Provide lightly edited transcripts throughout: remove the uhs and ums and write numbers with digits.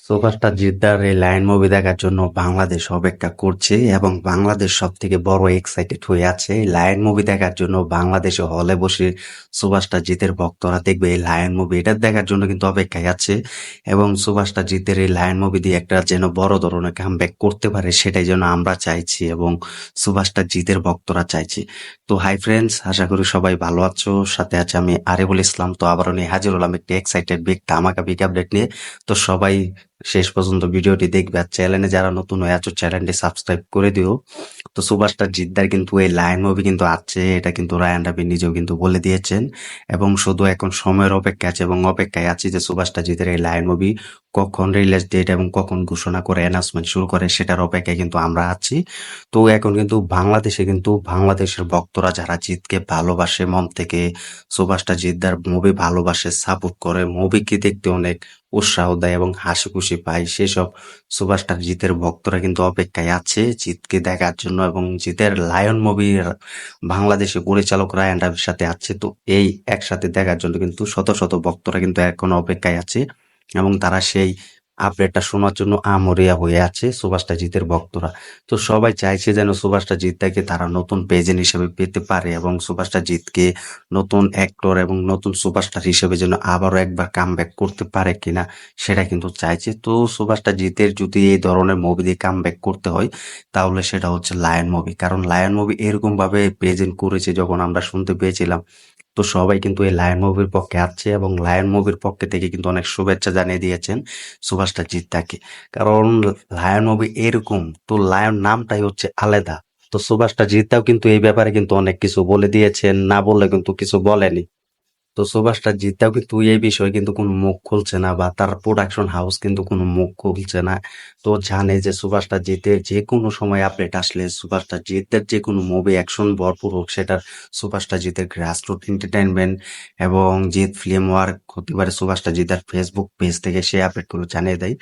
Superstar জিদ্দার এই lion movie দেখার জন্য বাংলাদেশ অপেক্ষা করছে এবং বাংলাদেশ সব থেকে বড় এক্সাইটেড হয়ে আছে এই লায়ন মুভি দেখার জন্য। বাংলাদেশে হলে বসে সুপারস্টার জিতের ভক্তরা দেখবে এই লায়ন মুভি, এটা দেখার জন্য কিন্তু অপেক্ষায় আছে। এবং সুপারস্টার জিতের এই লায়ন মুভি দিয়ে একটা যেন বড় ধরনের কামব্যাক করতে পারে, সেটাই যেন আমরা চাইছি এবং সুপারস্টার জিতের ভক্তরা চাইছি। তো হাই ফ্রেন্ডস, আশা করি সবাই ভালো আছো। সাথে আছে আমি আরিফুল ইসলাম। তো আবারও নিয়ে হাজির হলাম একটি এক্সাইটেড বিগ ধামাকা বিগ আপডেট নিয়ে। তো সবাই শেষ পর্যন্ত ভিডিওটি দেখবে, আর চ্যানেলে যারা নতুন হয়ে আছো চ্যানেলটি সাবস্ক্রাইব করে দিও। তো সুপারস্টার জিদ্দার কিন্তু এই লায়ন মুভি কিন্তু আছে, এটা কিন্তু রায়ান রাবি নিজেও কিন্তু বলে দিয়েছেন। এবং শুধু এখন সময়ের অপেক্ষা আছে এবং অপেক্ষায় আছি যে সুপারস্টার জিতের এই লায়ন মুভি কখন রিলিজ ডেট এবং কখন ঘোষণা করে অ্যানাউন্সমেন্ট শুরু করে, সেটার অপেক্ষায় কিন্তু আমরা আছি। তো এখন কিন্তু বাংলাদেশে কিন্তু বাংলাদেশের ভক্তরা যারা জিতকে ভালোবাসে মন থেকে, সুপারস্টার জিদ্দার মুভি ভালোবাসে, সাপোর্ট করে, মুভিকে দেখতে অনেক উৎসাহ দেয় এবং হাসি খুশি পায়, সেসব সুপারস্টার জিতের ভক্তরা কিন্তু অপেক্ষায় আছে জিতকে দেখার জন্য। এবং জিতের লায়ন মুভির বাংলাদেশে পরিচালক রায়ান রাভির সাথে আছে, তো এই একসাথে দেখার জন্য কিন্তু শত শত ভক্তরা কিন্তু এখন অপেক্ষায় আছে এবং তারা সেই আপডেটটা শোনার জন্য আমরিয়া হয়ে আছে সুপারস্টার জিতের ভক্তরা। তো সবাই চাইছে যেন সুপারস্টার জিতটাকে তারা নতুন পেজেন্ট হিসেবে পেতে পারে এবং সুপারস্টার জিতকে নতুন অ্যাক্টর এবং নতুন সুপারস্টার হিসেবে যেন আবারও একবার কামব্যাক করতে পারে কিনা, সেটা কিন্তু চাইছে। তো সুপারস্টার জিতের যদি এই ধরনের মুভি দিয়ে কামব্যাক করতে হয়, তাহলে সেটা হচ্ছে লায়ন মুভি। কারণ লায়ন মুভি এরকম ভাবে প্রেজেন্ট করেছে, যখন আমরা শুনতে পেয়েছিলাম, তো সবাই কিন্তু এই লায়ন মুভির পক্ষে আছে এবং লায়ন মুভির পক্ষে থেকে কিন্তু অনেক শুভেচ্ছা জানিয়ে দিয়েছেন সুপারস্টার জিদ্দাকে। কারণ লায়ন মুভি এরকম, তো লায়ন নামটাই হচ্ছে আলাদা। তো সুপারস্টার জিদ্দাও কিন্তু এই ব্যাপারে কিন্তু অনেক কিছু বলে দিয়েছেন, না বললে কিন্তু কিছু বলেনি। তো সুভাষটা জিততেও কিন্তু এই বিষয়ে কিন্তু কোনো মুখ খুলছে না, বা তার প্রোডাকশন হাউস কিন্তু কোনো মুখ খুলছে না। তো জানে যে সুভাষটা জিতের যে কোনো সময় আপডেট আসলে, সুভাষটা জিতের যে কোনো মুভি অ্যাকশন ভরপুর হোক, সেটা সুভাষটা জিতের গ্রাসরুট এন্টারটেনমেন্ট এবং জিত ফিল্ম ওয়ার্ক হতে পারে সুভাষটা জিতের ফেসবুক পেজ থেকে সে আপডেটগুলো জানিয়ে দেয়।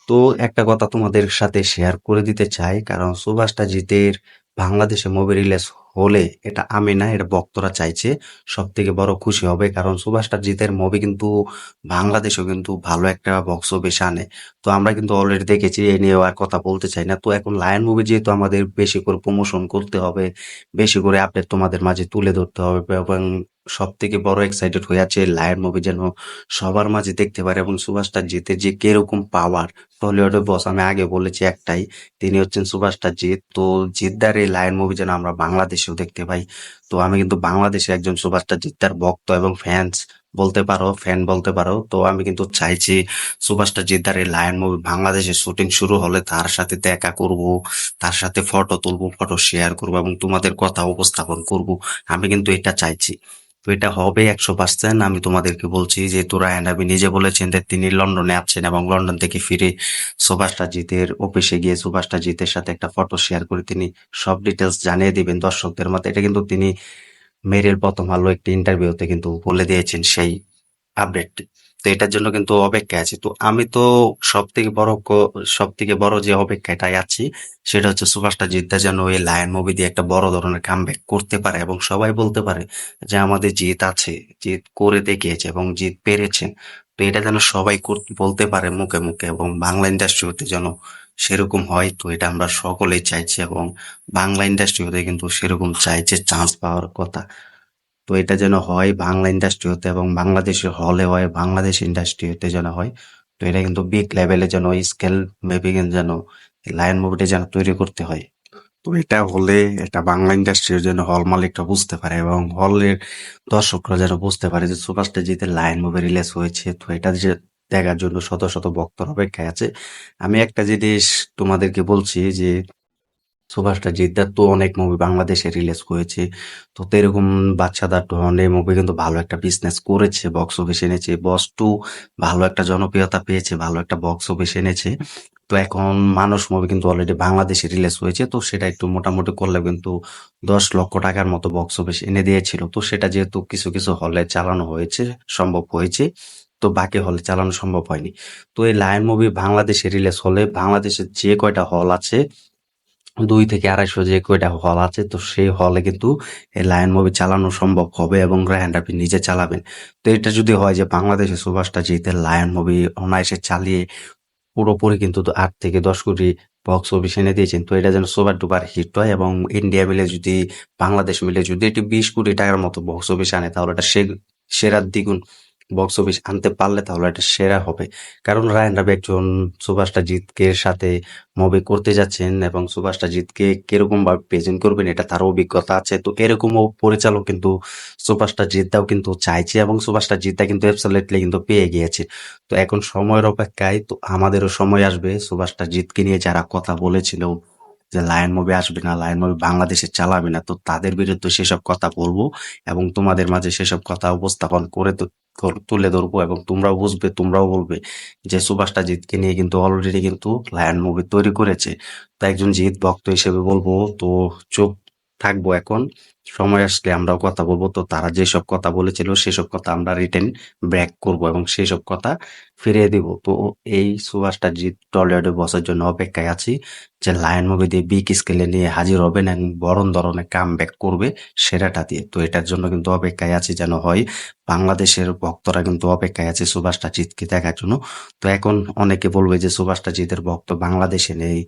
তো একটা কথা তোমাদের সাথে শেয়ার করে দিতে চাই, কারণ সুভাষটা জিতের বাংলাদেশে মুভি রিলিজ হলে এটা আমি না, এটা ভক্তরা চাইছে, সব থেকে বড় খুশি হবে। কারণ সুভাষটা জিতের মুভি কিন্তু বাংলাদেশেও কিন্তু ভালো একটা বক্স অফিস আনে। তো আমরা কিন্তু অলরেডি দেখেছি, এ নিয়ে আর কথা বলতে চাই না। তো এখন লায়ন মুভি যেহেতু আমাদের বেশি করে প্রমোশন করতে হবে, বেশি করে আপডেট তোমাদের মাঝে তুলে ধরতে হবে, এবং সব থেকে বড় এক্সাইটেড হয়ে আছে লায়ন মুভি যেন সবার মাঝে দেখতে পারে। এবং সুভাষটা জিতের যে কিরকম পাওয়ার, টলিউডের বস আমি আগে বলেছি একটাই, তিনি হচ্ছেন সুভাষটা জিত। তো জিদ্দার এই লায়ন মুভি যেন আমরা বাংলাদেশেও দেখতে পাই। তো আমি কিন্তু বাংলাদেশে একজন সুভাষটা জিদ্দার ভক্ত এবং ফ্যান্স বলতে পারো, ফ্যান বলতে পারো। তো আমি কিন্তু চাইছি সুভাষটা জিদ্দার এই লায়ন মুভি বাংলাদেশে শুটিং শুরু হলে তার সাথে দেখা করব, তার সাথে ফটো তুলবো, ফটো শেয়ার করবো এবং তোমাদের কথা উপস্থাপন করব। আমি কিন্তু এটা চাইছি। তো এটা হবে 100%। আমি তোমাদেরকে বলছি, যেহেতু রায়হান রাবি নিজে বলেছেন যে তিনি লন্ডনে আছেন এবং লন্ডন থেকে ফিরে সুভাষটা জিতের অফিসে গিয়ে সুভাষটা জিতের সাথে একটা ফটো শেয়ার করে তিনি সব ডিটেলস জানিয়ে দিবেন দর্শকদের মধ্যে। এটা কিন্তু তিনি মেরিল প্রথম আলো একটি ইন্টারভিউতে কিন্তু বলে দিয়েছেন সেই আপডেট। তো এটার জন্য কিন্তু অপেক্ষায় আছি। তো আমি তো সব থেকে বড় যে অপেক্ষাটাই আছি, সেটা হচ্ছে সুভাষটা জিদ্দা যেন এই লায়ন মুভি দিয়ে একটা বড় ধরনের কামব্যাক করতে পারে এবং সবাই বলতে পারে যে আমাদের জিত আছে, জিত করে দেখিয়েছে এবং জিত পেরেছেন। তো এটা যেন সবাই বলতে পারে মুখে মুখে, এবং বাংলা ইন্ডাস্ট্রি হতে যেন সেরকম হয়। তো এটা আমরা সকলেই চাইছি এবং বাংলা ইন্ডাস্ট্রি হতে কিন্তু সেরকম চাইছে চান্স পাওয়ার কথা। তো এটা যেন হয় বাংলা ইন্ডাস্ট্রি হতে এবং বাংলাদেশের হলে হয়, বাংলাদেশ ইন্ডাস্ট্রি হতে যেন হয়। তো এটা কিন্তু বিগ লেভেলে যেন স্কেল মেপে যেন লায়ন মুভিটা যেন তৈরি করতে হয়। তো এটা হলে এটা বাংলা ইন্ডাস্ট্রির জন্য হল মালিকরা বুঝতে পারে এবং হলের দর্শকরা যেন বুঝতে পারে যে সুপারস্টার জিতের লায়ন মুভি রিলিজ হয়েছে। তো এটা যে দেখার জন্য শত শত ভক্তর অপেক্ষায় আছে। আমি একটা জিনিস তোমাদেরকে বলছি যে সুভাষটা জিদ্দার তো অনেক মুভি বাংলাদেশে রিলিজ করেছে। তো এরকম বাচ্চাদার টন এই মুভি কিন্তু ভালো একটা বিজনেস করেছে, বক্স অফিস এনেছে। বস টু ভালো একটা জনপ্রিয়তা পেয়েছে, ভালো একটা বক্স অফিস এনেছে। তো এখন মানুষ মুভি কিন্তু অলরেডি বাংলাদেশে রিলিজ হয়েছে, তো সেটা একটু মোটামুটি করলে কিন্তু 10 লক্ষ টাকার মতো বক্স অফিস এনে দিয়েছিল। তো সেটা যেহেতু কিছু কিছু হলে চালানো হয়েছে, সম্ভব হয়েছে, তো বাকি হলে চালানো সম্ভব হয়নি। তো এই লায়ন মুভি বাংলাদেশে রিলিজ হলে বাংলাদেশের যে কয়টা হল আছে, 200 থেকে 250 যে কয়টা হল আছে, তো সেই হলে কিন্তু এই লায়ন মুভি চালানো সম্ভব হবে এবং রায়হান রাফি নিজে চালাবেন। তো এটা যদি হয় যে বাংলাদেশে সুভাষটা জিতের লায়ন মুভি অনায়াসে চালিয়ে পুরোপুরি কিন্তু 8 থেকে 10 কোটি বক্স অফিস এনে দিয়েছেন। তো এটা যেন সুপার ডুপার হিট হয় এবং ইন্ডিয়া মিলে যদি বাংলাদেশ মিলে যদি এটি 20 কোটি টাকার মতো বক্স অফিস আনে তাহলে এটা সেরার দ্বিগুণ বক্স অফিস আনতে পারলে তাহলে এটা সেরা হবে। কারণ রায়ান রাবি একজন সুপারস্টার জিতকে সাথে মুভি করতে যাচ্ছেন এবং সুপারস্টার জিতকে কিরকম ভাবে প্রেজেন্ট করবেন এটা তার অভিজ্ঞতা আছে। তো এরকমও পরিচালক কিন্তু সুপারস্টার জিতদাও কিন্তু চাইছে এবং সুপারস্টার জিতদা কিন্তু অ্যাবসলিউটলি কিন্তু পেয়ে গিয়েছে। তো এখন সময়ের অপেক্ষায়, তো আমাদেরও সময় আসবে সুপারস্টার জিতকে নিয়ে যারা কথা বলেছিল যে লায়ন মুভি আসবে না, লায়ন মুভি বাংলাদেশে চালাবে না, তো তাদের বিরুদ্ধে সেসব কথা বলবো এবং তোমাদের মাঝে সেসব কথা উপস্থাপন করে তুলে ধরবো এবং তোমরাও বুঝবে, তোমরাও বলবে যে সুপারস্টার জিতকে নিয়ে কিন্তু অলরেডি কিন্তু লায়ন মুভি তৈরি করেছে। তো একজন জিৎ ভক্ত হিসেবে বলবো, তো চুপ থাকবো এখন, সময় আসলে আমরাও কথা বলবো। তো তারা যেসব কথা বলেছিল সেসব কথা আমরা রিটেন ব্যাক করব এবং সেসব কথা ফিরিয়ে দিব। তো এই সুভাষটা জিৎ টলিউডে বসার জন্য অপেক্ষায় আছি যে লায়ন মুভি দিয়ে বিগ স্কেলে নিয়ে হাজির হবেন এবং বড় ধরনের কাম ব্যাক করবে সেরাটা দিয়ে। তো এটার জন্য কিন্তু অপেক্ষায় আছি যেন হয়। বাংলাদেশের ভক্তরা কিন্তু অপেক্ষায় আছে সুভাষটা জিতকে দেখার জন্য। তো এখন অনেকে বলবে যে সুভাষটা জিতের ভক্ত বাংলাদেশে নেই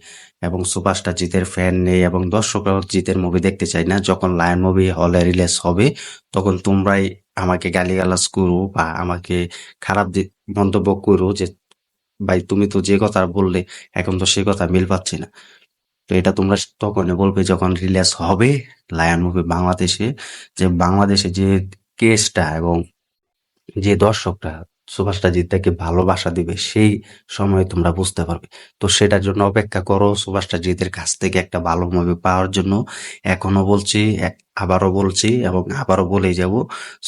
এবং সুভাষটা জিতের ফ্যান নেই এবং দর্শকরাও জিতের মুভি দেখতে চায় না। যখন লায়ন মুভি হলে রিলিজ হবে তখন তোমরাই আমাকে গালিগালাজ করো বা আমাকে খারাপ মন্তব্য করো যে ভাই তুমি তো যে কথা বললে এখন তো সে কথা মিল পাচ্ছি না। তো এটা তোমরা তখনই বলবে যখন রিলিজ হবে লায়ন মুভি বাংলাদেশে, যে বাংলাদেশে যে কেসটা এবং যে দর্শকরা সুভাষটা জিদ্দাকে ভালোবাসা দিবে সেই সময় তোমরা বুঝতে পারবে। তো সেটার জন্য অপেক্ষা করো সুভাষটা জিতের কাছ থেকে একটা ভালো মুভি পাওয়ার জন্য। এখনো বলছি, আবারও বলছি এবং আবারও বলেই যাব,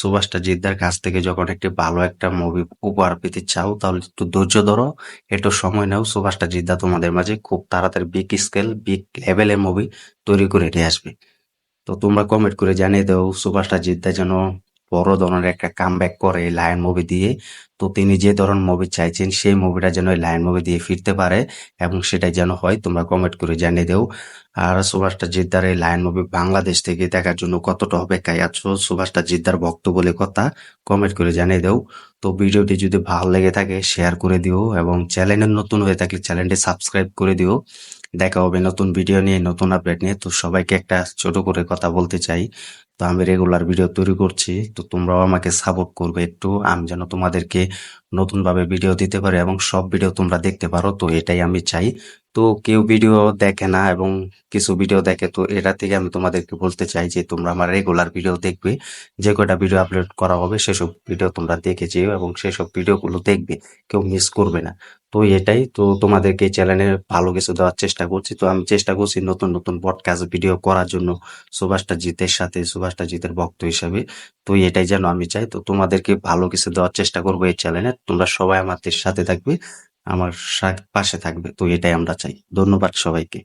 সুভাষটা জিদ্দার কাছ থেকে যখন একটি ভালো একটা মুভি উপহার পেতে চাও তাহলে একটু ধৈর্য ধরো, একটু সময় নাও। সুভাষটা জিদ্দা তোমাদের মাঝে খুব তাড়াতাড়ি বিগ স্কেল বিগ লেভেলের মুভি তৈরি করে নিয়ে আসবে। তো তোমরা কমেন্ট করে জানিয়ে দাও সুপারস্টার জিদ্দা যেন বড় ধরনের একটা কামব্যাক করে লায়ন মুভি দিয়ে। তো তিনি যে ধরনের মুভি চাইছেন সেই মুভিটা যেন ওই লায়ন মুভি দিয়ে ফিরতে পারে এবং সেটাই যেন হয়। তোমরা কমেন্ট করে জানিয়ে দাও। আর সুপারস্টার জিদ্দার এই লায়ন মুভি বাংলাদেশ থেকে দেখার জন্য কতটা অপেক্ষায় আছো, সুপারস্টার জিদ্দার ভক্ত বলে কথা, কমেন্ট করে জানিয়ে দাও। তো ভিডিওটি যদি ভালো লেগে থাকে শেয়ার করে দিও এবং চ্যানেলে নতুন হয়ে থাকলে চ্যানেলটি সাবস্ক্রাইব করে দিও। দেখা হবে নতুন ভিডিও নিয়ে, নতুন আপডেট নিয়ে। তো সবাইকে একটা ছোট করে কথা বলতে চাই, তো আমি রেগুলার ভিডিও তৈরি করছি, তো তোমরাও আমাকে সাপোর্ট করবে একটু, আমি যেন তোমাদেরকে নতুন ভাবে ভিডিও দিতে পারি এবং সব ভিডিও তোমরা দেখতে পারো। তো এটাই আমি চাই। তো কেউ ভিডিও দেখে না এবং কিছু ভিডিও দেখে, তো এটা থেকে আমি তোমাদেরকে বলতে চাই যে তোমরা আমার রেগুলার ভিডিও দেখবে, যে কয়টা ভিডিও আপলোড করা হবে সেসব ভিডিও তোমরা দেখে যেও এবং সেসব ভিডিওগুলো দেখবে, কেউ মিস করবে না। তো এটাই তো তোমাদেরকে চ্যানেলে ভালো কিছু দেওয়ার চেষ্টা করছি। তো আমি চেষ্টা করছি নতুন নতুন পডকাস্ট ভিডিও করার জন্য সুভাষটা জিতের সাথে, সুভাষটা জিতের ভক্ত হিসাবে। তো এটাই যেন আমি চাই। তো তোমাদেরকে ভালো কিছু দেওয়ার চেষ্টা করবো এই চ্যানেলে, তোমরা সবাই আমাদের সাথে থাকবে, আমার পাশে থাকবে। তো এটাই আমরা চাই। ধন্যবাদ সবাইকে।